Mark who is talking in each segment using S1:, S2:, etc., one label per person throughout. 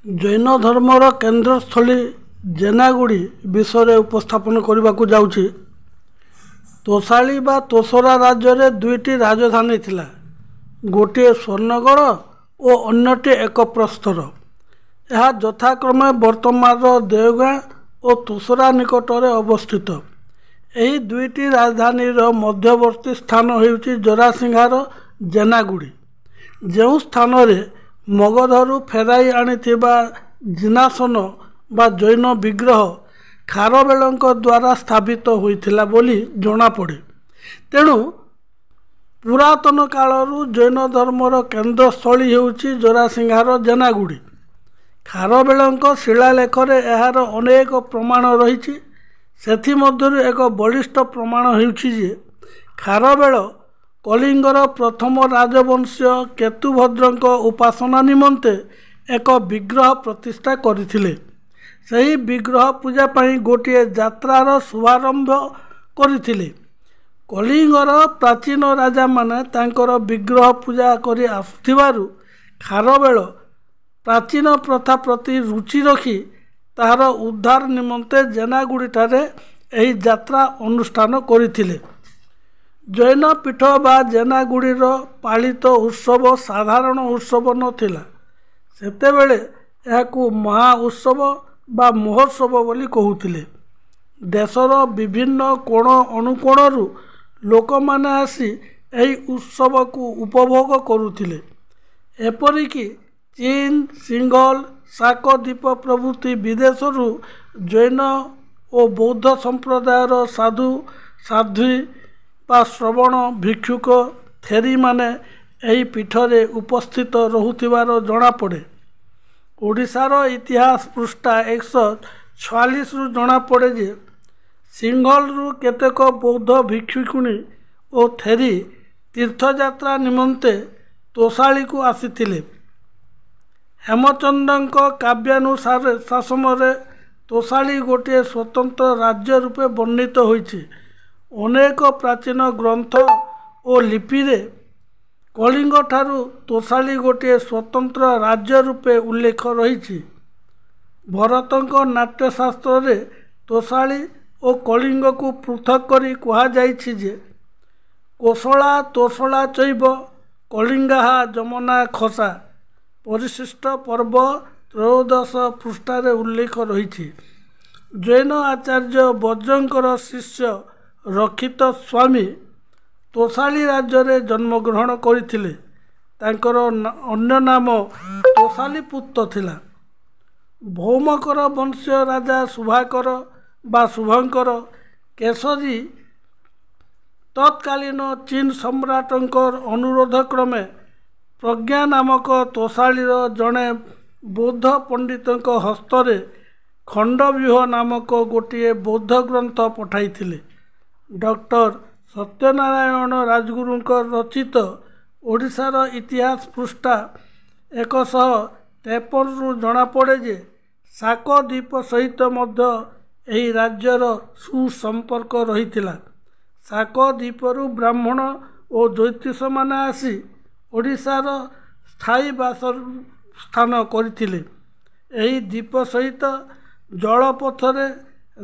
S1: जैन धर्मर केन्द्रस्थली जेनागुड़ी विषय उपस्थापन करने को जाऊँगी। तोशाली बा तोसरा राज्य में दुईटी राजधानी थिला, गोटे स्वर्णगढ़ और अन्यटी एक प्रस्तर। यह यथाक्रमे वर्तमान देवगाँ और तोसरा निकट में अवस्थित। यही दुईटी राजधानी मध्यवर्ती स्थान होउची जरासिंहार जेनागुड़ी, जो स्थान मगधरू फेराई आनिथिबा जिनासन बा जैन विग्रह खारवेलଙ୍କ द्वारा स्थापित होइथिला बोली जଣା पड़े। तेणु पुरातन कालरू जैन धर्मर केन्द्रस्थली होउची जरासिंहार जेनागुड़ी। खारवेलଙ୍କ शिलालेखरे एहार अनेक प्रमाण रहिछि। सेथिमध्यरु एक बलिष्ठ प्रमाण होउछि जे खारवेल कलिंगर प्रथम राजवंशीय केतुभद्रଙ୍କ उपासना निमंते एक विग्रह प्रतिष्ठा करथिले। सही विग्रह पूजा पाई गोटे यात्रार शुभारंभ करथिले। कलिंगर प्राचीन राजा माने तांकर विग्रह पूजा करी आसुथिबारु खारवेल प्राचीन प्रथा प्रति रुचि रखी ताहार उद्धार निमंते जेनागुड़ीठारे एही यात्रा अनुष्ठान करथिले। जैन पीठ बा जेनागुड़ीर पालित उत्सव साधारण उत्सव नथिला। सेतेबेले एहाकू महा उत्सव बा महोत्सव बोली कहूथिले। देशर विभिन्न कोण अनुकोणरू लोक माने आसी एही उत्सव को उपभोग करुथिले। एपरिकी चीन, सिंघल, शाकद्वीप प्रभृति विदेशरू जैन और बौद्ध संप्रदायर साधु साध्वी बा श्रवण भिक्षुक थेरी माने एही पीठरे उपस्थित रहुथिबार जଣା पड़े। ओडिशार इतिहास पृष्ठा 146 रु जଣା पड़े जे सिंघलरू केतेक बौद्ध भिक्षुकुणी और थेरी तीर्थयात्रा निमंते तोशाली को आसीथिले। हेमचंद्रଙ୍କ काव्यानुसार शासन में तोशाली गोटे स्वतंत्र राज्य रूपे वर्णित होइछि। अनेक प्राचीन ग्रंथ और लिपि रे कलिंग ठारू तोशाली गोटे स्वतंत्र राज्य रूपे उल्लेख रही। भरतଙ୍କ नाट्यशास्त्र रे तोशाली और कलिंग को पृथक करी कहा जाइछि जे कोसला तोसला चैव कलिंगाहा जमना खसा परिशिष्ट पर्व 13 पृष्ठारे उल्लेख रही। जैन आचार्य वज्रंकर शिष्य रक्षित स्वामी तोशाली राज्य रे जन्मग्रहण करथिले। तांकर अन्य नाम तोशालीपुत्र थिला। भौमकर वंशीय राजा शुभाकर बा शुभंकर केसरी तत्कालीन चीन सम्राटंकर अनुरोध क्रमे प्रज्ञा नामक तोशालीर जड़े बौद्ध पंडितंक हस्तरे खंडव्यूह नामक गोटे बौद्ध ग्रंथ पठाइथिले। डॉक्टर सत्यनारायण राजगुरुंकर रचित ओडिशार इतिहास पृष्ठा 153 रु जଣା पड़े जे शाकद्वीप सहित मध्य एही राज्यर सुसंपर्क रहिथिला। शाकद्वीपरू ब्राह्मण और ज्योतिष माने आसी ओडिशार स्थायी स्थान करथिले। एही द्वीप सहित जलपथरे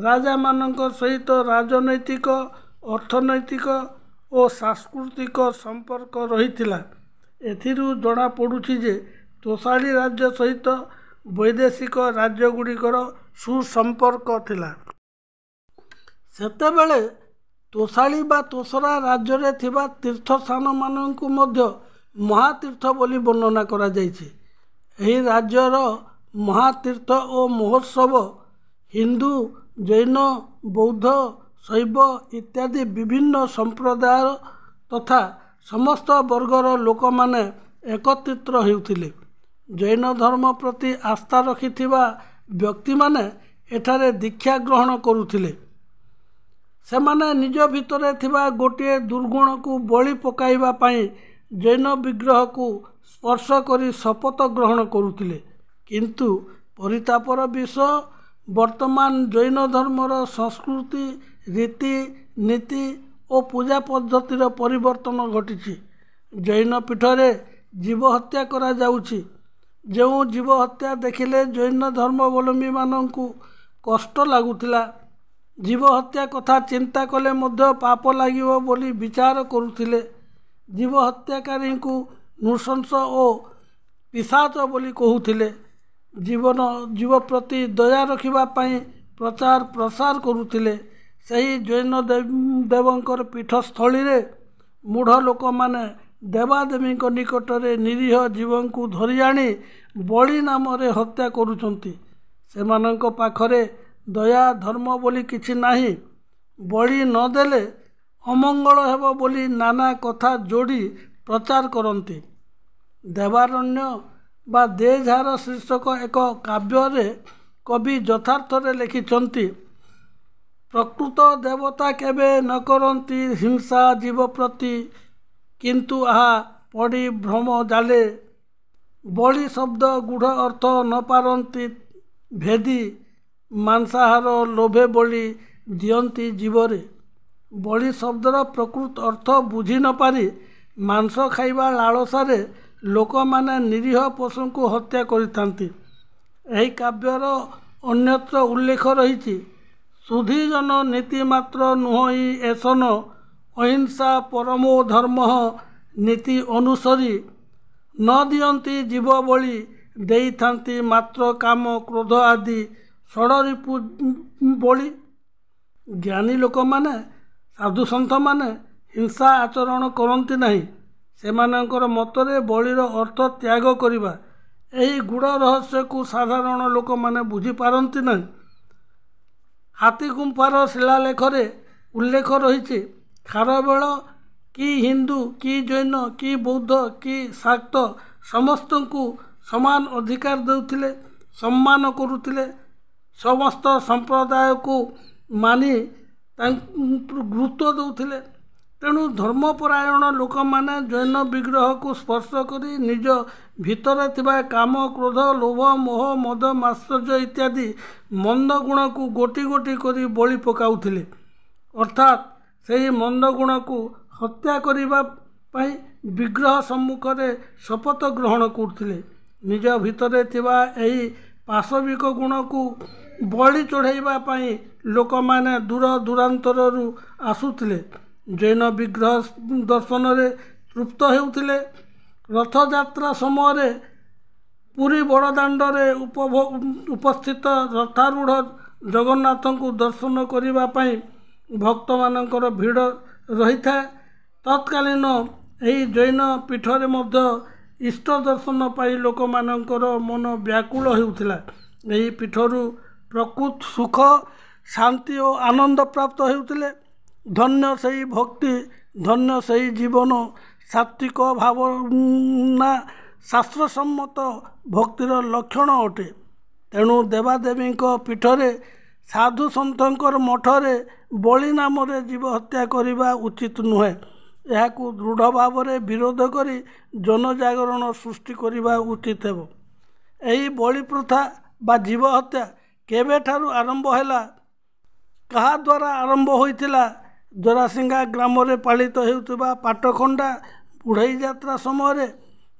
S1: राजा मानक सहित राजनैतिक अर्थनैतिक और सांस्कृतिक संपर्क रहिथिला। एथिरू जଣା पड़ुछि जे तोशाली राज्य सहित वैदेशिक राज्यगुड़िकर सुसंपर्क थिला। सेतेबेले तोशाली बा तोसरा राज्य रे थिबा तीर्थस्थान माननकु मध्य महातीर्थ बोली वर्णना करा जाइछि। एही राज्यर महातीर्थ और महोत्सव हिंदू, जैन, बौद्ध, शैव इत्यादि विभिन्न संप्रदाय तथा समस्त वर्गर लोक माने एकत्रित हेउथिले। जैन धर्म प्रति आस्था रखिथिबा व्यक्ति माने एठारे दीक्षा ग्रहण करुथिले। सेमाने निज भितरे थिबा गोटे दुर्गुण को बलि पकाइबा पाई जैन विग्रह को स्पर्श करी शपथ ग्रहण करुथिले। किंतु परितापर विषय वर्तमान जैन धर्मर संस्कृति रीति नीति और पूजा पद्धतिर परिवर्तन घटी। जैन पीठरे जीव हत्या करा जाउछि। ଯେଉଁ ଜୀବ ହତ୍ୟା ଦେଖିଲେ ଜୈନ ଧର୍ମାବଲମ୍ବୀମାନଙ୍କୁ କଷ୍ଟ ଲାଗୁଥିଲା। ଜୀବ ହତ୍ୟା କଥା ଚିନ୍ତା କଲେ ମଧ୍ୟ ପାପ ଲାଗିବ ବୋଲି ବିଚାର କରୁଥିଲେ। ଜୀବ ହତ୍ୟାକାରୀଙ୍କୁ ନୃଶଂସ ଓ ପିଶାଚ ବୋଲି କହୁଥିଲେ। ଜୀବ ପ୍ରତି ଦୟା ରଖିବା ପାଇଁ ପ୍ରଚାର ପ୍ରସାର କରୁଥିଲେ। ସେହି ଜୈନ ଦେବଙ୍କର ପୀଠସ୍ଥଳୀରେ ମୂଢ଼ ଲୋକମାନେ ଦେବାଦେବୀଙ୍କ ନିକଟରେ ନିରୀହ ଜୀବଙ୍କୁ ଧରି ଆଣି ବଳି ନାମରେ ହତ୍ୟା କରୁଛନ୍ତି। ସେମାନଙ୍କ ପାଖରେ ଦୟା ଧର୍ମ ବୋଲି କିଛି ନାହିଁ। ବଳି ନଦେଲେ ଅମଙ୍ଗଳ ହେବ ବୋଲି ନାନା କଥା ଯୋଡ଼ି ପ୍ରଚାର କରନ୍ତି। ଦେବାରଣ୍ୟ ବା ଦେଝାର ଶୀର୍ଷକ ଏକ କାବ୍ୟରେ କବି ଯଥାର୍ଥରେ ଲେଖିଛନ୍ତି, ପ୍ରକୃତ ଦେବତା କେବେ ନ କରନ୍ତି ହିଂସା ଜୀବ ପ୍ରତି, କିନ୍ତୁ ଆହା ପଡ଼ି ଭ୍ରମ ଜାଲେ। ବଳି ଶବ୍ଦ ଗୂଢ଼ ଅର୍ଥ ନ ପାରନ୍ତି ଭେଦି, ମାଂସାହାର ଲୋଭେ ବଳି ଦିଅନ୍ତି ଜୀବରେ। ବଳି ଶବ୍ଦର ପ୍ରକୃତ ଅର୍ଥ ବୁଝି ନ ପାରି ମାଂସ ଖାଇବା ଲାଳସାରେ ଲୋକମାନେ ନିରୀହ ପଶୁଙ୍କୁ ହତ୍ୟା କରିଥାନ୍ତି। ଏହି କାବ୍ୟର ଅନ୍ୟତ୍ର ଉଲ୍ଲେଖ ରହିଛି, ସୁଧୀଜନ ନୀତି ମାତ୍ର ନୁହଁଇ ଏସନ, ଅହିଂସା ପରମୋ ଧର୍ମ ନୀତି ଅନୁସରି, ନ ଦିଅନ୍ତି ଜୀବ ବଳି ଦେଇଥାନ୍ତି ମାତ୍ର କାମ କ୍ରୋଧ ଆଦି ଷଡ଼ରିପୁ ବଳି। ଜ୍ଞାନୀ ଲୋକମାନେ ସାଧୁସନ୍ଥମାନେ ହିଂସା ଆଚରଣ କରନ୍ତି ନାହିଁ। ସେମାନଙ୍କର ମତରେ ବଳିର ଅର୍ଥ ତ୍ୟାଗ କରିବା। ଏହି ଗୂଢ଼ ରହସ୍ୟକୁ ସାଧାରଣ ଲୋକମାନେ ବୁଝିପାରନ୍ତି ନାହିଁ। ହାତୀଗୁମ୍ଫାର ଶିଳାଲେଖରେ ଉଲ୍ଲେଖ ରହିଛି, ଖାରବେଳ କି ହିନ୍ଦୁ କି ଜୈନ କି ବୌଦ୍ଧ କି ଶାକ୍ତ ସମସ୍ତଙ୍କୁ ସମାନ ଅଧିକାର ଦେଉଥିଲେ, ସମ୍ମାନ କରୁଥିଲେ। ସମସ୍ତ ସମ୍ପ୍ରଦାୟକୁ ମାନି ତାଙ୍କୁ ଗୁରୁତ୍ୱ ଦେଉଥିଲେ। ତେଣୁ ଧର୍ମପରାୟଣ ଲୋକମାନେ ଜୈନ ବିଗ୍ରହକୁ ସ୍ପର୍ଶ କରି ନିଜ ଭିତରେ ଥିବା କାମ କ୍ରୋଧ ଲୋଭ ମୋହ ମଦ ମାତ୍ସର୍ଯ୍ୟ ଇତ୍ୟାଦି ମନ୍ଦ ଗୁଣକୁ ଗୋଟି ଗୋଟି କରି ବଳି ପକାଉଥିଲେ। ଅର୍ଥାତ୍ ସେହି ମନ୍ଦ ଗୁଣକୁ ହତ୍ୟା କରିବା ପାଇଁ ବିଗ୍ରହ ସମ୍ମୁଖରେ ଶପଥ ଗ୍ରହଣ କରୁଥିଲେ। ନିଜ ଭିତରେ ଥିବା ଏହି ପାଶବିକ ଗୁଣକୁ ବଳି ଚଢ଼ାଇବା ପାଇଁ ଲୋକମାନେ ଦୂର ଦୂରାନ୍ତରରୁ ଆସୁଥିଲେ। ଜୈନ ବିଗ୍ରହ ଦର୍ଶନରେ ତୃପ୍ତ ହେଉଥିଲେ। ରଥଯାତ୍ରା ସମୟରେ ପୁରୀ ବଡ଼ଦାଣ୍ଡରେ ଉପସ୍ଥିତ ରଥାରୂଢ଼ ଜଗନ୍ନାଥଙ୍କୁ ଦର୍ଶନ କରିବା ପାଇଁ ଭକ୍ତମାନଙ୍କର ଭିଡ଼ ରହିଥାଏ। ତତ୍କାଳୀନ ଏହି ଜୈନ ପୀଠରେ ମଧ୍ୟ ଇଷ୍ଟ ଦର୍ଶନ ପାଇଁ ଲୋକମାନଙ୍କର ମନ ବ୍ୟାକୁଳ ହେଉଥିଲା। ଏହି ପୀଠରୁ ପ୍ରକୃତ ସୁଖ ଶାନ୍ତି ଓ ଆନନ୍ଦ ପ୍ରାପ୍ତ ହେଉଥିଲେ। ଧନ୍ୟ ସେହି ଭକ୍ତି, ଧନ୍ୟ ସେହି ଜୀବନ। ସାତ୍ତ୍ୱିକ ଭାବନା ଶାସ୍ତ୍ରସମ୍ମତ ଭକ୍ତିର ଲକ୍ଷଣ ଅଟେ। ତେଣୁ ଦେବାଦେବୀଙ୍କ ପୀଠରେ ସାଧୁସନ୍ଥଙ୍କର ମଠରେ ବଳି ନାମରେ ଜୀବ ହତ୍ୟା କରିବା ଉଚିତ ନୁହେଁ। ଏହାକୁ ଦୃଢ଼ ଭାବରେ ବିରୋଧ କରି ଜନଜାଗରଣ ସୃଷ୍ଟି କରିବା ଉଚିତ ହେବ। ଏହି ବଳି ପ୍ରଥା ବା ଜୀବ ହତ୍ୟା କେବେଠାରୁ ଆରମ୍ଭ ହେଲା, କାହା ଦ୍ୱାରା ଆରମ୍ଭ ହୋଇଥିଲା? ଜରାସିଙ୍ଗା ଗ୍ରାମରେ ପାଳିତ ହେଉଥିବା ପାଟଖଣ୍ଡା ବୁଢ଼େଇ ଯାତ୍ରା ସମୟରେ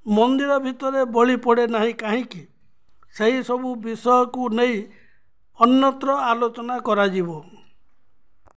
S1: ମନ୍ଦିର ଭିତରେ ବଳି ପଡ଼େ ନାହିଁ କାହିଁକି? ସେହି ସବୁ ବିଷୟକୁ ନେଇ ଅନ୍ୟତ୍ର ଆଲୋଚନା କରାଯିବ।